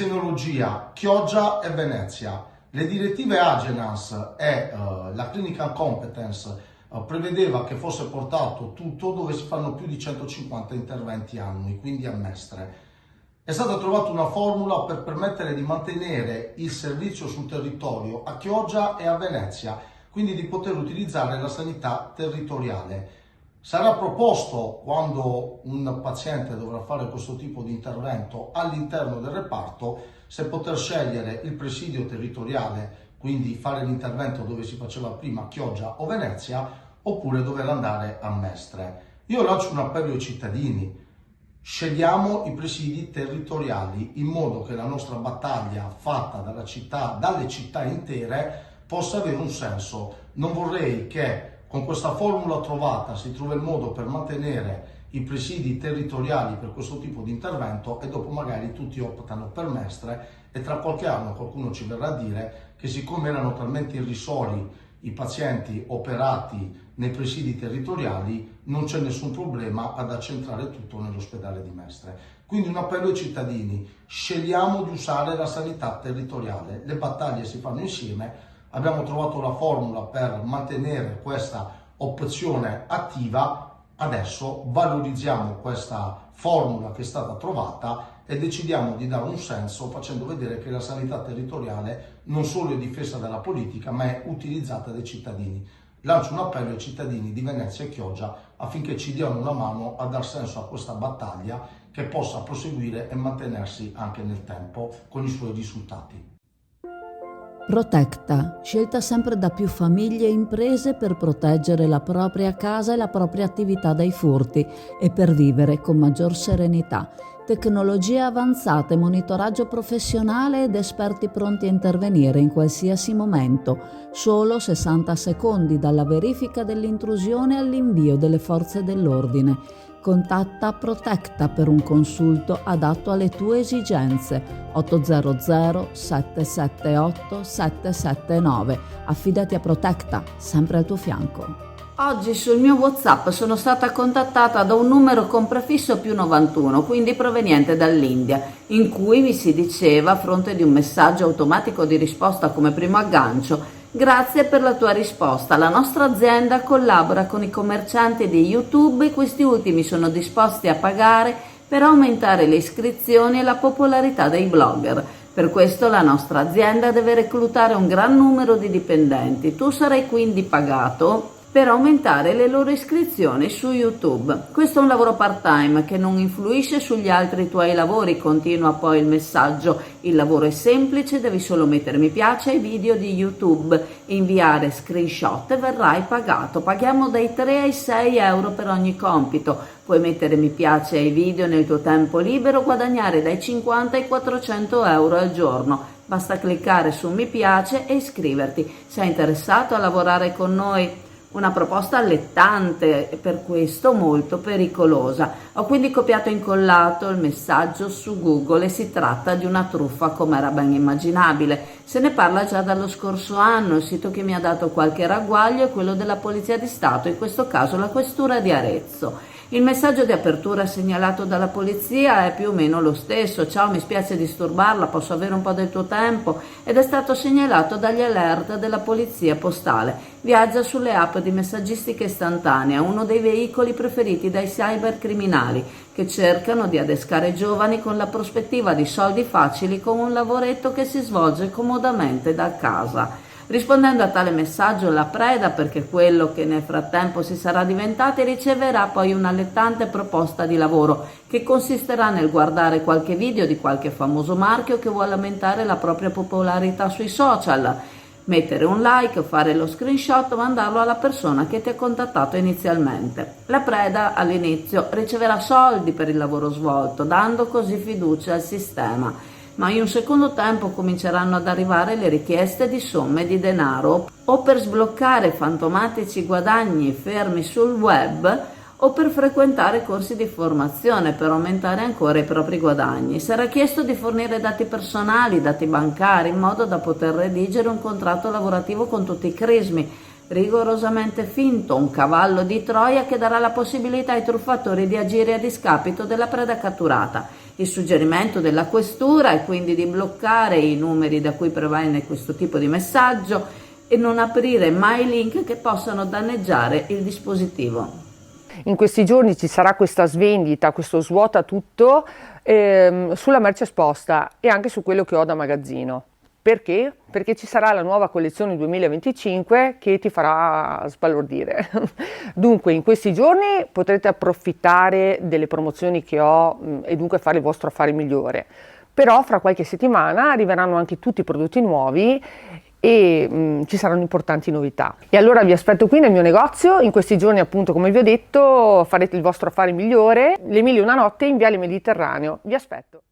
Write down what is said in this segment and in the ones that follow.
senologia, Chioggia e Venezia. Le direttive Agenas e la Clinical Competence prevedeva che fosse portato tutto dove si fanno più di 150 interventi annui, quindi a Mestre. È stata trovata una formula per permettere di mantenere il servizio sul territorio a Chioggia e a Venezia, quindi di poter utilizzare la sanità territoriale. Sarà proposto, quando un paziente dovrà fare questo tipo di intervento all'interno del reparto, se poter scegliere il presidio territoriale, quindi fare l'intervento dove si faceva prima Chioggia o Venezia, oppure dover andare a Mestre. Io lancio un appello ai cittadini: scegliamo i presidi territoriali in modo che la nostra battaglia fatta dalle città intere possa avere un senso. Non vorrei che con questa formula trovata si trovi il modo per mantenere i presidi territoriali per questo tipo di intervento e dopo magari tutti optano per Mestre e tra qualche anno qualcuno ci verrà a dire che siccome erano talmente irrisori i pazienti operati nei presidi territoriali non c'è nessun problema ad accentrare tutto nell'ospedale di Mestre. Quindi un appello ai cittadini: scegliamo di usare la sanità territoriale, le battaglie si fanno insieme. Abbiamo trovato la formula per mantenere questa opzione attiva, adesso valorizziamo questa formula che è stata trovata e decidiamo di dare un senso facendo vedere che la sanità territoriale non solo è difesa dalla politica ma è utilizzata dai cittadini. Lancio un appello ai cittadini di Venezia e Chioggia affinché ci diano una mano a dar senso a questa battaglia che possa proseguire e mantenersi anche nel tempo con i suoi risultati. Protecta, scelta sempre da più famiglie e imprese per proteggere la propria casa e la propria attività dai furti e per vivere con maggior serenità. Tecnologie avanzate, monitoraggio professionale ed esperti pronti a intervenire in qualsiasi momento. Solo 60 secondi dalla verifica dell'intrusione all'invio delle forze dell'ordine. Contatta Protecta per un consulto adatto alle tue esigenze. 800 778 779. Affidati a Protecta, sempre al tuo fianco. Oggi sul mio WhatsApp sono stata contattata da un numero con prefisso +91, quindi proveniente dall'India, in cui mi si diceva, a fronte di un messaggio automatico di risposta come primo aggancio: grazie per la tua risposta, la nostra azienda collabora con i commercianti di YouTube e questi ultimi sono disposti a pagare per aumentare le iscrizioni e la popolarità dei blogger. Per questo la nostra azienda deve reclutare un gran numero di dipendenti. Tu sarai quindi pagato per aumentare le loro iscrizioni su YouTube. Questo è un lavoro part-time che non influisce sugli altri tuoi lavori, continua poi il messaggio. Il lavoro è semplice, devi solo mettere mi piace ai video di YouTube, inviare screenshot e verrai pagato. Paghiamo dai 3 ai 6 euro per ogni compito. Puoi mettere mi piace ai video nel tuo tempo libero, guadagnare dai 50 ai 400 euro al giorno. Basta cliccare su mi piace e iscriverti. Sei interessato a lavorare con noi? Una proposta allettante e per questo molto pericolosa. Ho quindi copiato e incollato il messaggio su Google e si tratta di una truffa come era ben immaginabile. Se ne parla già dallo scorso anno, il sito che mi ha dato qualche ragguaglio è quello della Polizia di Stato, in questo caso la Questura di Arezzo. Il messaggio di apertura segnalato dalla polizia è più o meno lo stesso: ciao, mi spiace disturbarla, posso avere un po' del tuo tempo? Ed è stato segnalato dagli alert della polizia postale. Viaggia sulle app di messaggistica istantanea, uno dei veicoli preferiti dai cybercriminali che cercano di adescare giovani con la prospettiva di soldi facili con un lavoretto che si svolge comodamente da casa. Rispondendo a tale messaggio, la preda, perché quello che nel frattempo si sarà diventati, riceverà poi un'allettante proposta di lavoro che consisterà nel guardare qualche video di qualche famoso marchio che vuole aumentare la propria popolarità sui social, mettere un like, fare lo screenshot, mandarlo alla persona che ti ha contattato inizialmente. La preda all'inizio riceverà soldi per il lavoro svolto, dando così fiducia al sistema. Ma in un secondo tempo cominceranno ad arrivare le richieste di somme di denaro o per sbloccare fantomatici guadagni fermi sul web o per frequentare corsi di formazione per aumentare ancora i propri guadagni. Sarà chiesto di fornire dati personali, dati bancari, in modo da poter redigere un contratto lavorativo con tutti i crismi, rigorosamente finto, un cavallo di Troia che darà la possibilità ai truffatori di agire a discapito della preda catturata. Il suggerimento della questura è quindi di bloccare i numeri da cui proviene questo tipo di messaggio e non aprire mai link che possano danneggiare il dispositivo. In questi giorni ci sarà questa svendita, questo svuota tutto sulla merce esposta e anche su quello che ho da magazzino. Perché? Perché ci sarà la nuova collezione 2025 che ti farà sbalordire. Dunque in questi giorni potrete approfittare delle promozioni che ho e dunque fare il vostro affare migliore. Però fra qualche settimana arriveranno anche tutti i prodotti nuovi e ci saranno importanti novità. E allora vi aspetto qui nel mio negozio. In questi giorni, appunto, come vi ho detto, farete il vostro affare migliore. Le 1001 notte in Viale Mediterraneo. Vi aspetto.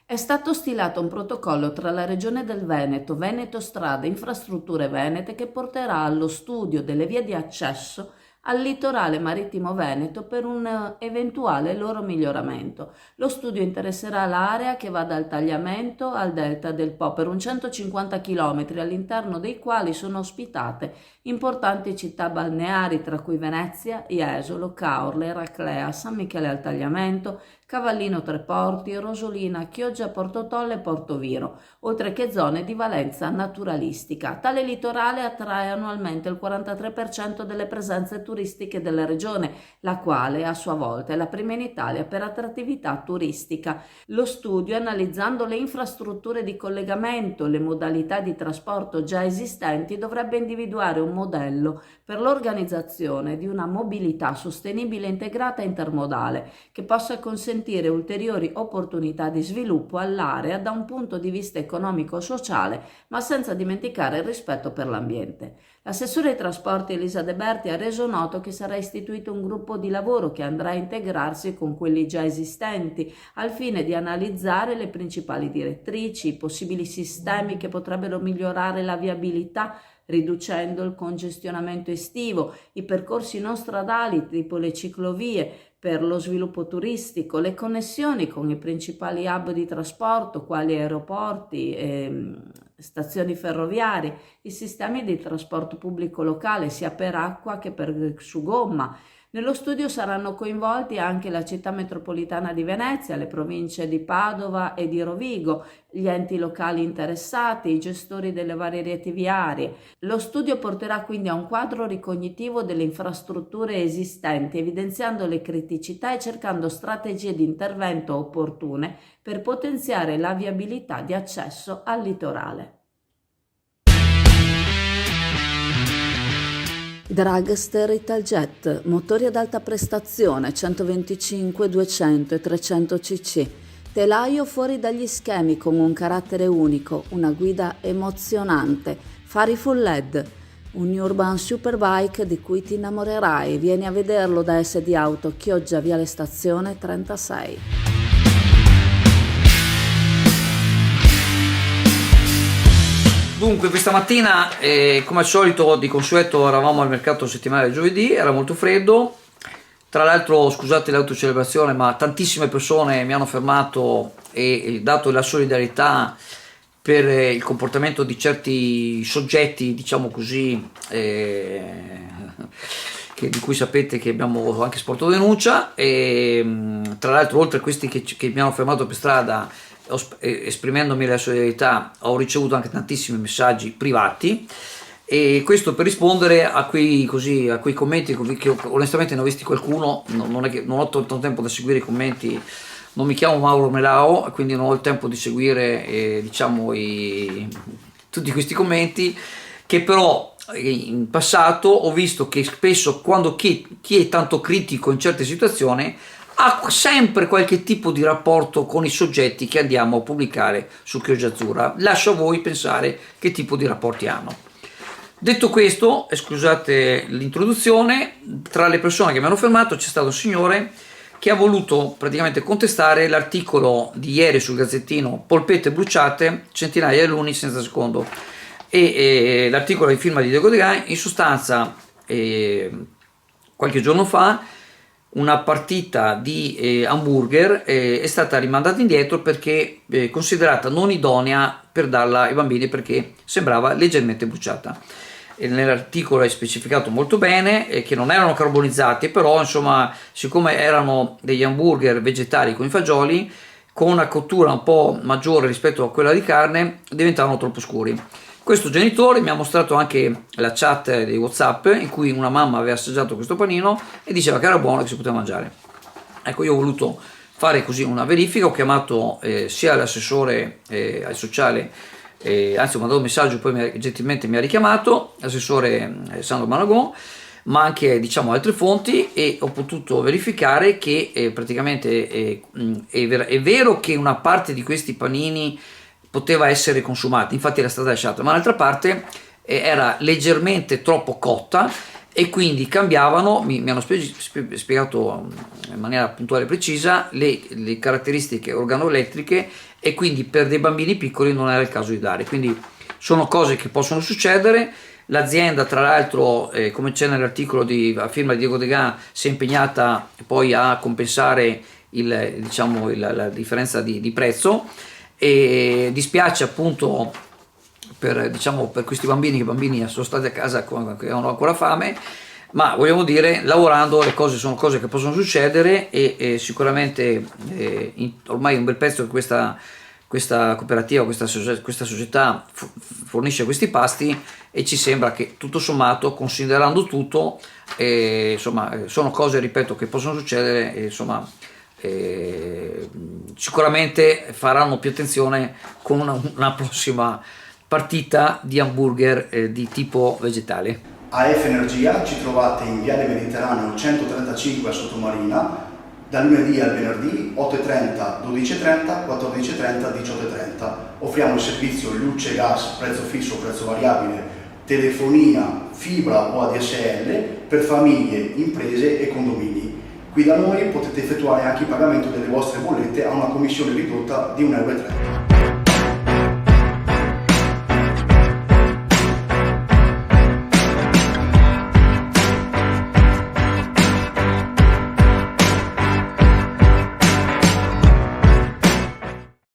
È stato stilato un protocollo tra la Regione del Veneto, Veneto Strade, Infrastrutture Venete, che porterà allo studio delle vie di accesso al litorale marittimo veneto per un eventuale loro miglioramento. Lo studio interesserà l'area che va dal Tagliamento al delta del Po per un 150 km, all'interno dei quali sono ospitate importanti città balneari, tra cui Venezia, Jesolo, Caorle, Eraclea, San Michele al Tagliamento, Cavallino Treporti, Rosolina, Chioggia, Portotolle e Portoviro, oltre che zone di valenza naturalistica. Tale litorale attrae annualmente il 43% delle presenze turistiche della regione, la quale a sua volta è la prima in Italia per attrattività turistica. Lo studio, analizzando le infrastrutture di collegamento, le modalità di trasporto già esistenti, dovrebbe individuare un modello per l'organizzazione di una mobilità sostenibile integrata e intermodale che possa consentire ulteriori opportunità di sviluppo all'area da un punto di vista economico-sociale, ma senza dimenticare il rispetto per l'ambiente. L'assessore ai trasporti Elisa De Berti ha reso noto che sarà istituito un gruppo di lavoro che andrà a integrarsi con quelli già esistenti al fine di analizzare le principali direttrici, i possibili sistemi che potrebbero migliorare la viabilità riducendo il congestionamento estivo, i percorsi non stradali tipo le ciclovie per lo sviluppo turistico, le connessioni con i principali hub di trasporto quali aeroporti e stazioni ferroviarie, i sistemi di trasporto pubblico locale sia per acqua che su gomma. Nello studio saranno coinvolti anche la città metropolitana di Venezia, le province di Padova e di Rovigo, gli enti locali interessati, i gestori delle varie reti viarie. Lo studio porterà quindi a un quadro ricognitivo delle infrastrutture esistenti, evidenziando le criticità e cercando strategie di intervento opportune per potenziare la viabilità di accesso al litorale. Dragster Italjet, motori ad alta prestazione 125, 200 e 300 cc, telaio fuori dagli schemi con un carattere unico, una guida emozionante, fari full LED, un urban superbike di cui ti innamorerai. Vieni a vederlo da SD Auto, Chioggia, Viale Stazione 36. Dunque, questa mattina, come al solito, di consueto, eravamo al mercato settimanale giovedì, era molto freddo. Tra l'altro, scusate l'autocelebrazione, ma tantissime persone mi hanno fermato e dato la solidarietà per il comportamento di certi soggetti, diciamo così, di cui sapete che abbiamo anche sporto denuncia. E tra l'altro, oltre a questi che mi hanno fermato per strada, esprimendomi la solidarietà, ho ricevuto anche tantissimi messaggi privati, e questo per rispondere a quei commenti che onestamente ne ho visti qualcuno. Non è che non ho tanto tempo da seguire i commenti, non mi chiamo Mauro Melao, quindi non ho il tempo di seguire diciamo tutti questi commenti, che però in passato ho visto che spesso quando chi è tanto critico in certe situazioni ha sempre qualche tipo di rapporto con i soggetti che andiamo a pubblicare su Chioggia Azzurra. Lascio a voi pensare che tipo di rapporti hanno. Detto questo, scusate l'introduzione, tra le persone che mi hanno fermato c'è stato un signore che ha voluto praticamente contestare l'articolo di ieri sul Gazzettino "Polpette bruciate, centinaia di alunni senza secondo", e l'articolo è in firma di Diego De Gai. In sostanza, qualche giorno fa una partita di hamburger è stata rimandata indietro perché considerata non idonea per darla ai bambini, perché sembrava leggermente bruciata. nell'articolo è specificato molto bene, che non erano carbonizzati, però insomma, siccome erano degli hamburger vegetali con i fagioli, con una cottura un po' maggiore rispetto a quella di carne, diventavano troppo scuri. Questo genitore mi ha mostrato anche la chat di WhatsApp in cui una mamma aveva assaggiato questo panino e diceva che era buono e che si poteva mangiare. Ecco, io ho voluto fare così una verifica, ho chiamato sia l'assessore al sociale, anzi ho mandato un messaggio, poi gentilmente mi ha richiamato, l'assessore Sandro Managon, ma anche diciamo altre fonti, e ho potuto verificare che praticamente è vero che una parte di questi panini poteva essere consumata, infatti era stata lasciata, ma l'altra parte era leggermente troppo cotta e quindi cambiavano, mi hanno spiegato in maniera puntuale e precisa le caratteristiche organolettriche, e quindi per dei bambini piccoli non era il caso di dare. Quindi sono cose che possono succedere. L'azienda, tra l'altro, come c'è nell'articolo a firma di Diego Degan, si è impegnata poi a compensare la differenza di prezzo, e dispiace appunto per questi bambini, che bambini sono stati a casa che hanno ancora fame, ma vogliamo dire, lavorando le cose sono cose che possono succedere, e sicuramente ormai un bel pezzo che questa cooperativa, questa società fornisce questi pasti, e ci sembra che tutto sommato, considerando tutto, insomma, sono cose, ripeto, che possono succedere, e insomma sicuramente faranno più attenzione con una prossima partita di hamburger di tipo vegetale. AF Energia ci trovate in Viale Mediterraneo 135 a Sottomarina, dal lunedì al venerdì 8.30, 12.30, 14.30, 18.30. Offriamo il servizio luce, gas, prezzo fisso, prezzo variabile, telefonia, fibra o ADSL per famiglie, imprese e condomini. Qui da noi potete effettuare anche il pagamento delle vostre bollette a una commissione ridotta di 1,30 €.